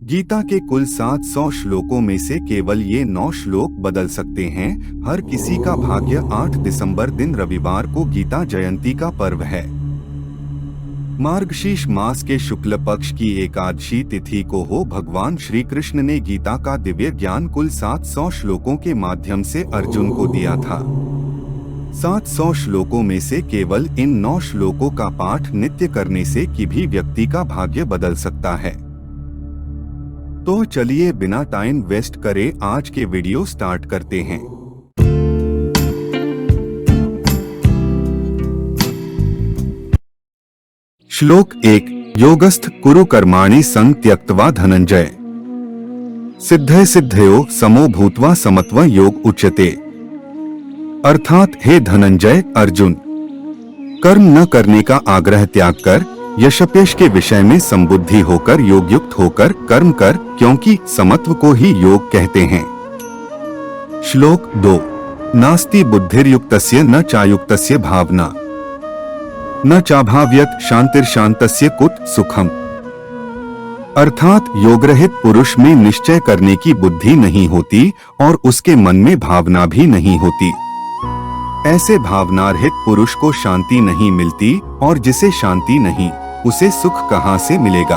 गीता के कुल 700 श्लोकों में से केवल ये 9 श्लोक बदल सकते हैं। हर किसी का भाग्य 8 दिसंबर दिन रविवार को गीता जयंती का पर्व है। मार्गशीर्ष मास के शुक्ल पक्ष की एकादशी तिथि को हो भगवान श्री कृष्ण ने गीता का दिव्य ज्ञान कुल 700 श्लोकों के माध्यम से अर्जुन को दिया था। 700 श्लोकों में से केवल इन 9 श्लोकों का पाठ नित्य करने से किसी भी व्यक्ति का भाग्य बदल सकता है। तो चलिए बिना टाइम वेस्ट करे आज के वीडियो स्टार्ट करते हैं। श्लोक 1 योगस्थ कुरु कर्माणि संग त्यक्त्वा धनंजय सिद्धय सिद्धयो समो भूत्वा समत्व योग उच्यते। अर्थात हे धनंजय अर्जुन, कर्म न करने का आग्रह त्याग कर यशपेश के विषय में संबुद्धि होकर योग युक्त होकर कर्म कर, क्योंकि समत्व को ही योग कहते हैं। श्लोक 2 नास्ति बुद्धिर्युक्तस्य न चायुक्तस्य भावना न चाभाव्यत शांतिर्शांतस्य कुत सुखम। अर्थात योगरहित पुरुष में निश्चय करने की बुद्धि नहीं होती और उसके मन में भावना भी नहीं होती। ऐसे भावनारहित पुरुष को शांति नहीं मिलती और जिसे शांति नहीं उसे सुख कहां से मिलेगा।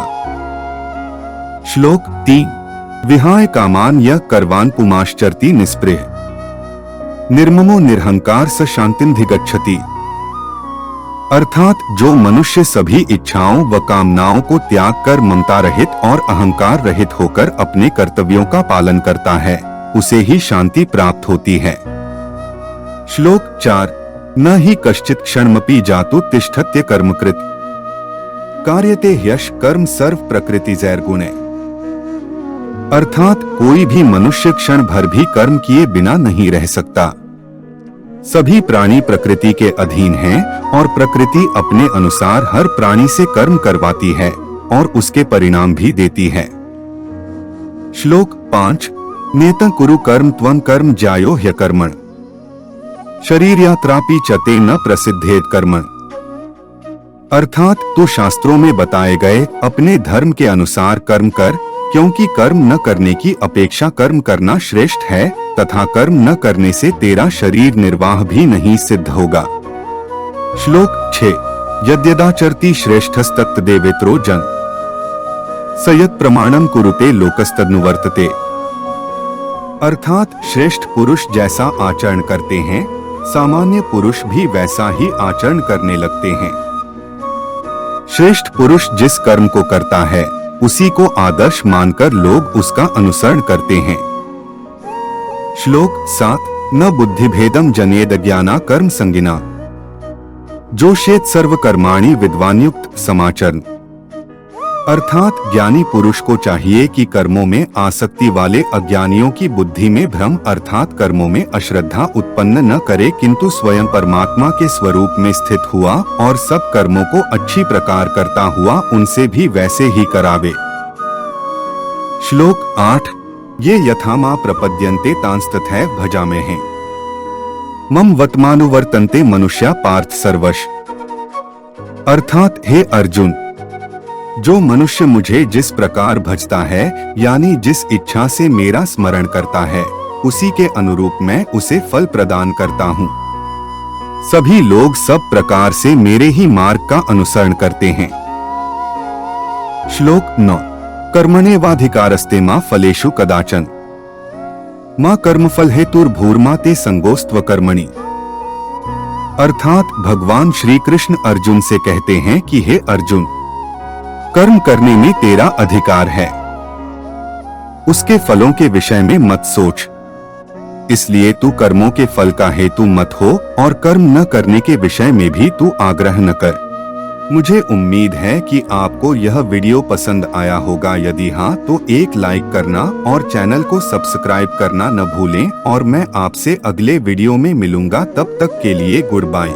श्लोक 3 विहाय कामान यह कर्वान पुमाश्चरति निस्पृह निर्ममो निरहंकार स शांतिमधिगच्छति। अर्थात जो मनुष्य सभी इच्छाओं व कामनाओं को त्याग कर ममता रहित और अहंकार रहित होकर अपने कर्तव्यों का पालन करता है उसे ही शांति प्राप्त होती है। श्लोक 4 न ही कश्चित् क्षणमपि जातु तिष्ठत्य कर्मकृत् कार्यते ह्यश कर्म सर्व प्रकृति जैर्गुणे। अर्थात कोई भी मनुष्य क्षण भर भी कर्म किए बिना नहीं रह सकता। सभी प्राणी प्रकृति के अधीन हैं और प्रकृति अपने अनुसार हर प्राणी से कर्म करवाती है और उसके परिणाम भी देती है। श्लोक 5 नेतं कुरु कर्म त्वं कर्म ज्यायो ह्यकर्मण शरीर यात्रापि चते न प्रसिद्धेत कर्मण। अर्थात तू शास्त्रों में बताए गए अपने धर्म के अनुसार कर्म कर, क्योंकि कर्म न करने की अपेक्षा कर्म करना श्रेष्ठ है तथा कर्म न करने से तेरा शरीर निर्वाह भी नहीं सिद्ध होगा। श्लोक 6 यद्यदाचरति श्रेष्ठस्तत्तदेवेत्रो जन स यत् प्रमाणम कुरुते लोकस्तदनुवर्तते। अर्थात श्रेष्ठ पुरुष जैसा आचरण करते हैं सामान्य पुरुष भी वैसा ही आचरण करने लगते हैं। श्रेष्ठ पुरुष जिस कर्म को करता है उसी को आदर्श मानकर लोग उसका अनुसरण करते हैं। श्लोक 7 न बुद्धिभेदम जनेद ज्ञाना कर्म संगिना जोषेत सर्व कर्माणि विद्वानयुक्त समाचरण। अर्थात ज्ञानी पुरुष को चाहिए कि कर्मों में आसक्ति वाले अज्ञानियों की बुद्धि में भ्रम अर्थात कर्मों में अश्रद्धा उत्पन्न न करे, किंतु स्वयं परमात्मा के स्वरूप में स्थित हुआ और सब कर्मों को अच्छी प्रकार करता हुआ उनसे भी वैसे ही करावे। श्लोक 8 ये यथा मा प्रपद्यन्ते तांस्तथैव भजाम्यहम् मम वर्तमानुवर्तन्ते मनुष्या पार्थ सर्वश। अर्थात हे अर्जुन, जो मनुष्य मुझे जिस प्रकार भजता है यानी जिस इच्छा से मेरा स्मरण करता है उसी के अनुरूप मैं उसे फल प्रदान करता हूँ। सभी लोग सब प्रकार से मेरे ही मार्ग का अनुसरण करते हैं। श्लोक 9 कर्मण्येवाधिकारस्ते मा फलेषु कदाचन मां कर्मफल हेतुर्भूर्मा ते संगोस्त्व कर्मणि। अर्थात भगवान श्री कृष्ण अर्जुन से कहते हैं कि हे अर्जुन, कर्म करने में तेरा अधिकार है, उसके फलों के विषय में मत सोच, इसलिए तू कर्मों के फल का हेतु मत हो और कर्म न करने के विषय में भी तू आग्रह न कर। मुझे उम्मीद है कि आपको यह वीडियो पसंद आया होगा। यदि हाँ तो एक लाइक करना और चैनल को सब्सक्राइब करना न भूलें और मैं आपसे अगले वीडियो में मिलूंगा। तब तक के लिए गुड बाय।